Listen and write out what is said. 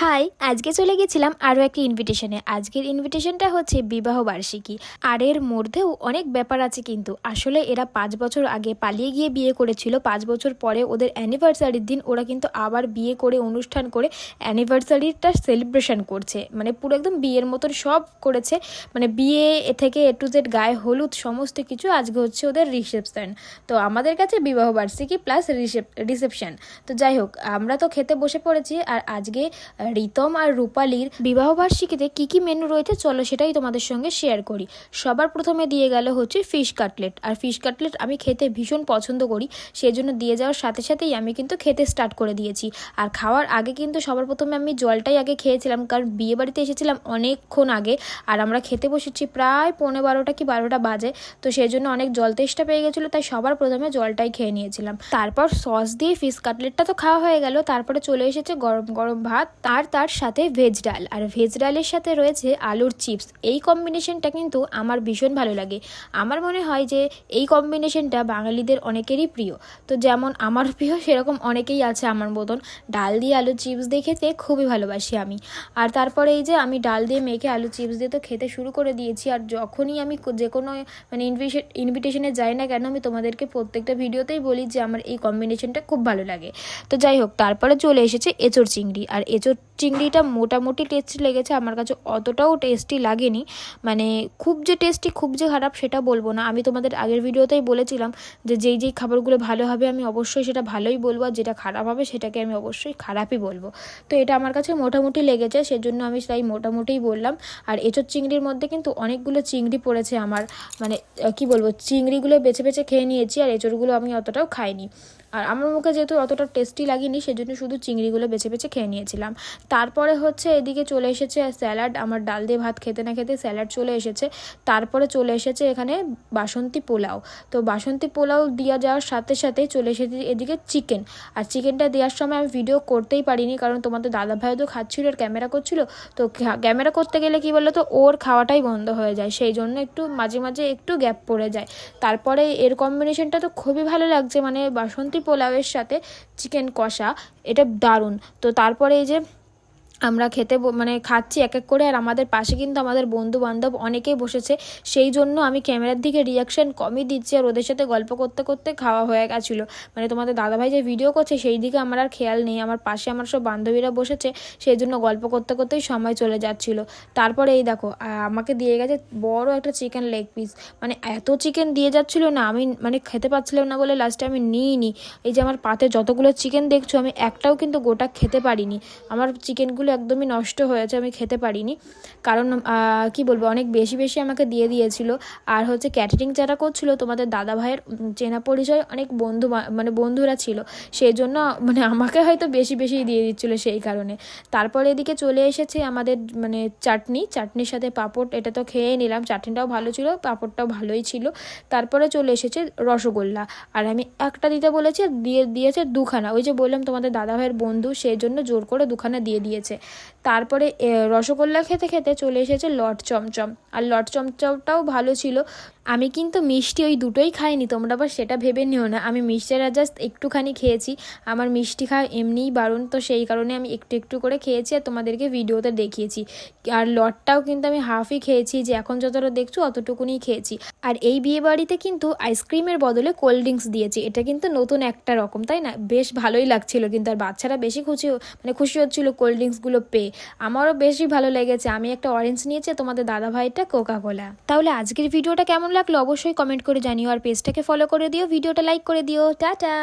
High, আজকে চলে গেছিলাম আরও একটি ইনভিটেশনে। আজকের ইনভিটেশনটা হচ্ছে বিবাহ বার্ষিকী। আর এর মধ্যেও অনেক ব্যাপার আছে কিন্তু। আসলে এরা ৫ বছর আগে পালিয়ে গিয়ে বিয়ে করেছিল। ৫ বছর পরে ওদের অ্যানিভার্সারির দিন ওরা কিন্তু আবার বিয়ে করে অনুষ্ঠান করে অ্যানিভার্সারিটা সেলিব্রেশন করছে। মানে পুরো একদম বিয়ের মতন সব করেছে। মানে বিয়ে থেকে এ টু জেড গায়ে হলুদ সমস্ত কিছু। আজকে হচ্ছে ওদের রিসেপশন। তো আমাদের কাছে বিবাহ বার্ষিকী প্লাস রিসেপশন। তো যাই হোক, আমরা তো খেতে বসে পড়েছি। আর আজকে রিতম আর রূপালীর বিবাহবার্ষিকীতে কী কী মেনু রয়েছে চলো সেটাই তোমাদের সঙ্গে শেয়ার করি। সবার প্রথমে দিয়ে গেল হচ্ছে ফিশ কাটলেট। আর ফিশ কাটলেট আমি খেতে ভীষণ পছন্দ করি, সেই জন্য দিয়ে যাওয়ার সাথে সাথেই আমি কিন্তু খেতে স্টার্ট করে দিয়েছি। আর খাওয়ার আগে কিন্তু সবার প্রথমে আমি জলটাই আগে খেয়েছিলাম, কারণ বিয়ে বাড়িতে এসেছিলাম অনেকক্ষণ আগে। আর আমরা খেতে বসেছি প্রায় 11:30 কি 12টা বাজে। তো সেই জন্য অনেক জল তেষ্টা পেয়ে গেছিলো, তাই সবার প্রথমে জলটাই খেয়ে নিয়েছিলাম। তারপর সস দিয়ে ফিশ কাটলেটটা তো খাওয়া হয়ে গেল। তারপরে চলে এসেছে গরম গরম ভাত, তার সাথে ভেজ ডাল। আর ভেজ ডালের সাথে রয়েছে আলুর চিপস। এই কম্বিনেশনটা কিন্তু আমার ভীষণ ভালো লাগে। আমার মনে হয় যে এই কম্বিনেশনটা বাঙালিদের অনেকেরই প্রিয়। তো যেমন আমার প্রিয়, সেরকম অনেকেই আছে আমার মতন। ডাল দিয়ে আলুর চিপস দিয়ে খেতে খুবই ভালোবাসি আমি। আর তারপরে এই যে আমি ডাল দিয়ে মেখে আলু চিপস দিয়ে তো খেতে শুরু করে দিয়েছি। আর যখনই আমি যে কোনো মানে ইনভিটেশনে যাই না কেন, আমি তোমাদেরকে প্রত্যেকটা ভিডিওতেই বলি যে আমার এই কম্বিনেশনটা খুব ভালো লাগে। তো যাই হোক, তারপরে চলে এসেছে এঁচোড় চিংড়ি। আর এঁচোড় চিংড়িটা মোটামুটি টেস্টি লেগেছে, আমার কাছে অতটাও টেস্টি লাগেনি। মানে খুব যে টেস্টি খুব যে খারাপ সেটা বলবো না। আমি তোমাদের আগের ভিডিওতেই বলেছিলাম যে যেই খাবারগুলো ভালো হবে আমি অবশ্যই সেটা ভালোই বলবো, আর যেটা খারাপ হবে সেটাকে আমি অবশ্যই খারাপই বলবো। তো এটা আমার কাছে মোটামুটি লেগেছে, সেজন্য আমি তাই মোটামুটিই বললাম। আর এঁচোড় চিংড়ির মধ্যে কিন্তু অনেকগুলো চিংড়ি পড়েছে আমার, মানে কি বলবো, চিংড়িগুলো বেছে বেছে খেয়ে নিয়েছি, আর এঁচোড়গুলো আমি অতটাও খাইনি। আর আমার মুখে যেহেতু অতটা টেস্টি লাগেনি, সেজন্য শুধু চিংড়িগুলো বেছে বেছে খেয়ে নিয়েছিলাম। তারপরে হচ্ছে এদিকে চলে এসেছে স্যালাড। আমার ডাল দিয়ে ভাত খেতে না খেতে স্যালাড চলে এসেছে। তারপরে চলে এসেছে এখানে বাসন্তী পোলাও। তো বাসন্তী পোলাও দেওয়া যাওয়ার সাথে সাথেই চলে এসেছে এদিকে চিকেন। আর চিকেনটা দেওয়ার সময় আমি ভিডিও করতেই পারিনি, কারণ তোমাদের দাদাভাইও তো খাচ্ছিল আর ক্যামেরা করছিল। তো ক্যামেরা করতে গেলে কি বলতো, ওর খাওয়াটাই বন্ধ হয়ে যায়, সেই জন্য একটু মাঝে মাঝে একটু গ্যাপ পড়ে যায়। তারপরে এর কম্বিনেশনটা তো খুবই ভালো লাগছে, মানে বাসন্তী পোলাওয়ের সাথে চিকেন কষা, এটা দারুণ। তো তারপরে এই যে আমরা খেতে মানে খাচ্ছি এক এক করে। আর আমাদের পাশে কিন্তু আমাদের বন্ধু বান্ধব অনেকেই বসেছে, সেই জন্য আমি ক্যামেরার দিকে রিয়াকশান কমই দিচ্ছি। আর ওদের সাথে গল্প করতে করতে খাওয়া হয়ে গেছিলো। মানে তোমাদের দাদাভাই যে ভিডিও করছে সেই দিকে আমার আর খেয়াল নেই। আমার পাশে আমার সব বান্ধবীরা বসেছে, সেই জন্য গল্প করতে করতেই সময় চলে যাচ্ছিলো। তারপরে এই দেখো আমাকে দিয়ে গেছে বড় একটা চিকেন লেগ পিস। মানে এত চিকেন দিয়ে যাচ্ছিলো না, আমি মানে খেতে পাচ্ছিলাম না বলে লাস্টে আমি নিইনি। এই যে আমার পাতে যতগুলো চিকেন দেখছো, আমি একটাও কিন্তু গোটা খেতে পারিনি। আমার চিকেনগুলো একদমই নষ্ট হয়েছে, আমি খেতে পারিনি। কারণ কি বলবো, অনেক বেশি বেশি আমাকে দিয়ে দিয়েছিল। আর হচ্ছে ক্যাটারিং যারা করছিল তোমাদের দাদা ভাইয়ের চেনা পরিচয় অনেক মানে বন্ধুরা ছিল, সেই জন্য মানে আমাকে হয়তো বেশি বেশি দিয়ে দিচ্ছিলো সেই কারণে। তারপরে এদিকে চলে এসেছে আমাদের মানে চাটনির সাথে পাঁপড়। এটা তো খেয়ে নিলাম, চাটনিটাও ভালো ছিল, পাঁপড়টাও ভালোই ছিল। তারপরে চলে এসেছে রসগোল্লা। আর আমি একটা দিতে বলেছি, দিয়েছে দুখানা। ওই যে বললাম তোমাদের দাদা ভাইয়ের বন্ধু, সেই জন্য জোর করে দুখানা দিয়ে দিয়েছে। তারপরে রসগোল্লা খেতে খেতে চলে এসেছে লট চমচম। আর লট চমচমটাও ভালো ছিল। আমি কিন্তু মিষ্টি ওই দুটোই খাইনি, তোমরা আবার সেটা ভেবে নিও না। আমি মিষ্টিটা জাস্ট একটুখানি খেয়েছি, আমার মিষ্টি খাওয়া এমনিই বারণ, তো সেই কারণে আমি একটু একটু করে খেয়েছি আর তোমাদেরকে ভিডিওতে দেখিয়েছি। আর লটটাও কিন্তু আমি হাফই খেয়েছি, যে এখন যতটা দেখছো অতটুকুনি খেয়েছি। আর এই বিয়ে বাড়িতে কিন্তু আইসক্রিমের বদলে কোল্ড ড্রিঙ্কস দিয়েছে, এটা কিন্তু নতুন একটা রকম, তাই না? বেশ ভালোই লাগছিল কিন্তু। আর বাচ্চারা বেশি খুশি হচ্ছিল কোল্ড ড্রিঙ্কসগুলো পেয়ে। আমারও বেশি ভালো লেগেছে। আমি একটা অরেঞ্জ নিয়েছি, তোমাদের দাদাভাইটা কোকা কোলা। তাহলে আজকের ভিডিওটা কেমন লাগলো অবশ্যই কমেন্ট করে জানিও। আর পেজটাকে ফলো করে দিও, ভিডিওটা লাইক করে দিও। টাটা।